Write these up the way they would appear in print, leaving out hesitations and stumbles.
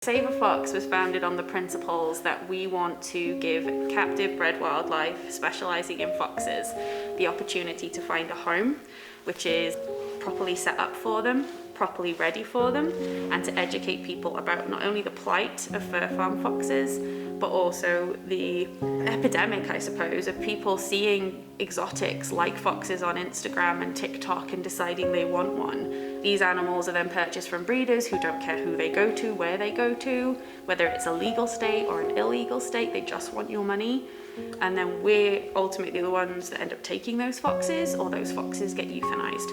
Saveafox was founded on the principles that we want to give captive bred wildlife specialising in foxes the opportunity to find a home which is properly set up for them, properly ready for them, and to educate people about not only the plight of fur farm foxes, but also the epidemic, I suppose, of people seeing exotics like foxes on Instagram and TikTok and deciding they want one. These animals are then purchased from breeders who don't care who they go to, where they go to, whether it's a legal state or an illegal state, they just want your money. And then we're ultimately the ones that end up taking those foxes, or those foxes get euthanized.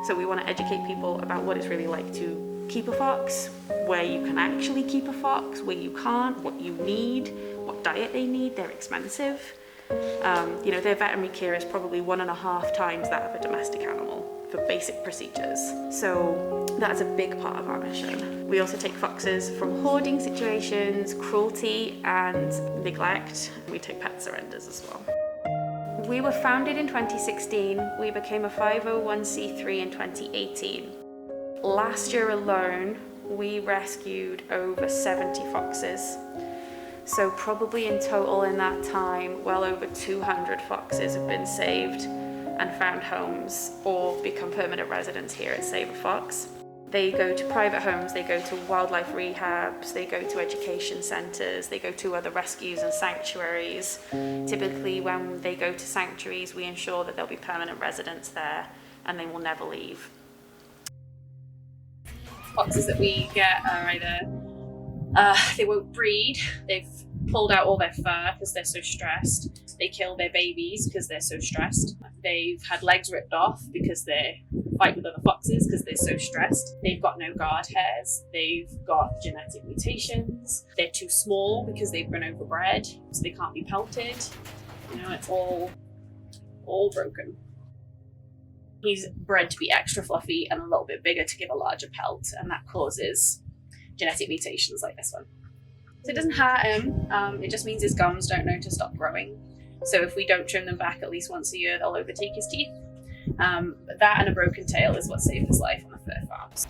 So we want to educate people about what it's really like to keep a fox, where you can actually keep a fox, where you can't, what you need, what diet they need. They're expensive. Their veterinary care is probably 1.5 times that of a domestic animal for basic procedures. So that's a big part of our mission. We also take foxes from hoarding situations, cruelty and neglect. We take pet surrenders as well. We were founded in 2016. We became a 501c3 in 2018. Last year alone, we rescued over 70 foxes. So probably in total in that time, well over 200 foxes have been saved and found homes or become permanent residents here at Saveafox. They go to private homes, they go to wildlife rehabs, they go to education centres, they go to other rescues and sanctuaries. Typically when they go to sanctuaries, we ensure that there'll be permanent residents there and they will never leave. Foxes that we get are either they won't breed, they've pulled out all their fur because they're so stressed, they kill their babies because they're so stressed, they've had legs ripped off because they fight with other foxes because they're so stressed, they've got no guard hairs, they've got genetic mutations, they're too small because they've been overbred, so they can't be pelted. It's all broken. He's bred to be extra fluffy and a little bit bigger to give a larger pelt, and that causes genetic mutations like this one. So it doesn't hurt him, it just means his gums don't know to stop growing. So if we don't trim them back at least once a year, they'll overtake his teeth. That and a broken tail is what saved his life on the fur farms.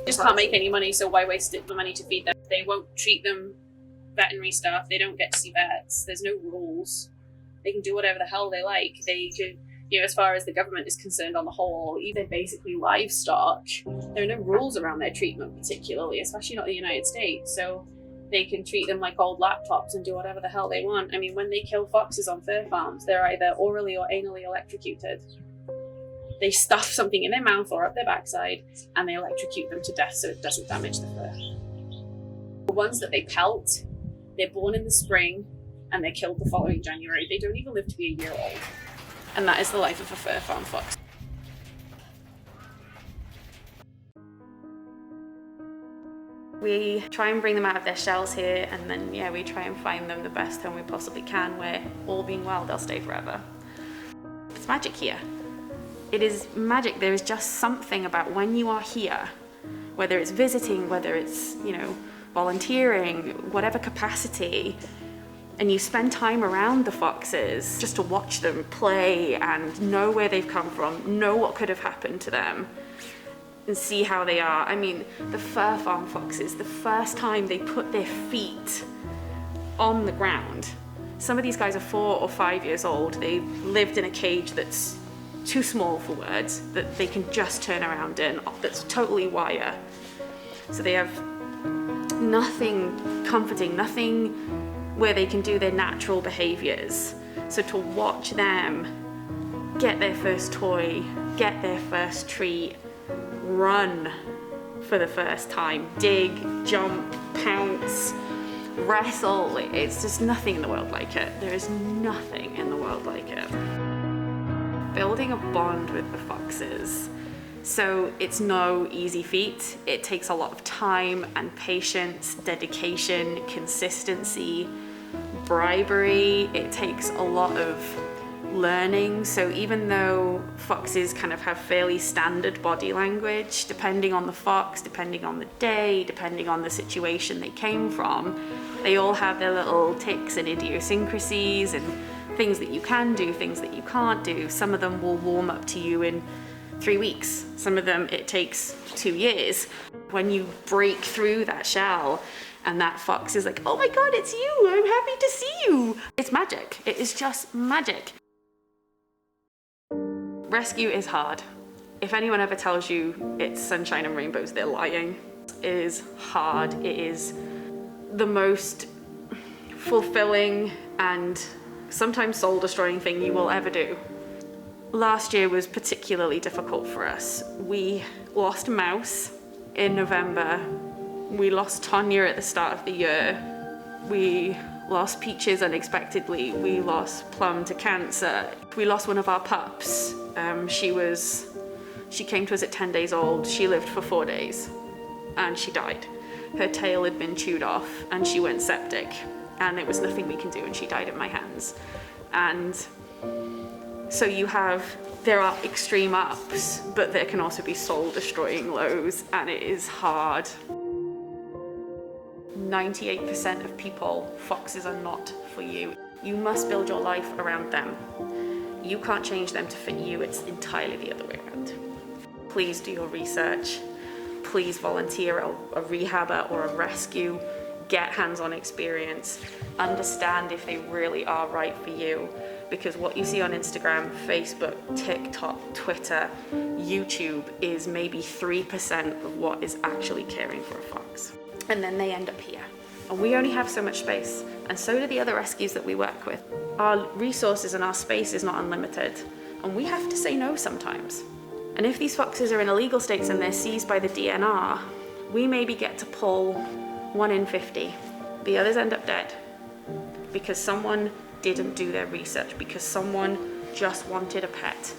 Just can't make any money, so why waste the money to feed them? They won't treat them veterinary stuff, they don't get to see vets, there's no rules. They can do whatever the hell they like. They could, as far as the government is concerned on the whole, they're basically livestock. There are no rules around their treatment particularly, especially not the United States. So they can treat them like old laptops and do whatever the hell they want. I mean, when they kill foxes on fur farms, they're either orally or anally electrocuted. They stuff something in their mouth or up their backside and they electrocute them to death so it doesn't damage the fur. The ones that they pelt, they're born in the spring and they're killed the following January. They don't even live to be a year old. And that is the life of a fur farm fox. We try and bring them out of their shells here, and then we try and find them the best home we possibly can, where all being well, they'll stay forever. It's magic here. It is magic. There is just something about when you are here, whether it's visiting, whether it's, volunteering, whatever capacity, and you spend time around the foxes just to watch them play and know where they've come from, know what could have happened to them, and see how they are. I mean, the fur farm foxes, the first time they put their feet on the ground, some of these guys are 4 or 5 years old. They've lived in a cage that's too small for words, that they can just turn around in, that's totally wire. So they have nothing comforting, nothing where they can do their natural behaviors. So to watch them get their first toy, get their first treat, run for the first time, dig, jump, pounce, wrestle, it's just nothing in the world like it. There is nothing in the world like it. Building a bond with the foxes. So it's no easy feat. It takes a lot of time and patience, dedication, consistency, bribery. It takes a lot of learning. So even though foxes kind of have fairly standard body language, depending on the fox, depending on the day, depending on the situation they came from, they all have their little tics and idiosyncrasies and things that you can do, things that you can't do. Some of them will warm up to you in 3 weeks. Some of them it takes 2 years. When you break through that shell and that fox is like, oh my God, it's you, I'm happy to see you. It's magic. It is just magic. Rescue is hard. If anyone ever tells you it's sunshine and rainbows, they're lying. It is hard. It is the most fulfilling and sometimes soul-destroying thing you will ever do. Last year was particularly difficult for us. We lost Mouse in November. We lost Tonya at the start of the year. We lost Peaches unexpectedly. We lost Plum to cancer. We lost one of our pups. She came to us at 10 days old. She lived for 4 days and she died. Her tail had been chewed off and she went septic, and there was nothing we can do, and she died at my hands. And so there are extreme ups, but there can also be soul-destroying lows, and it is hard. 98% of people, foxes are not for you. You must build your life around them. You can't change them to fit you, it's entirely the other way around. Please do your research. Please volunteer a rehabber or a rescue. Get hands-on experience. Understand if they really are right for you. Because what you see on Instagram, Facebook, TikTok, Twitter, YouTube is maybe 3% of what is actually caring for a fox. And then they end up here. And we only have so much space. And so do the other rescues that we work with. Our resources and our space is not unlimited. And we have to say no sometimes. And if these foxes are in illegal states and they're seized by the DNR, we maybe get to pull 1 in 50. The others end up dead because someone didn't do their research, because someone just wanted a pet.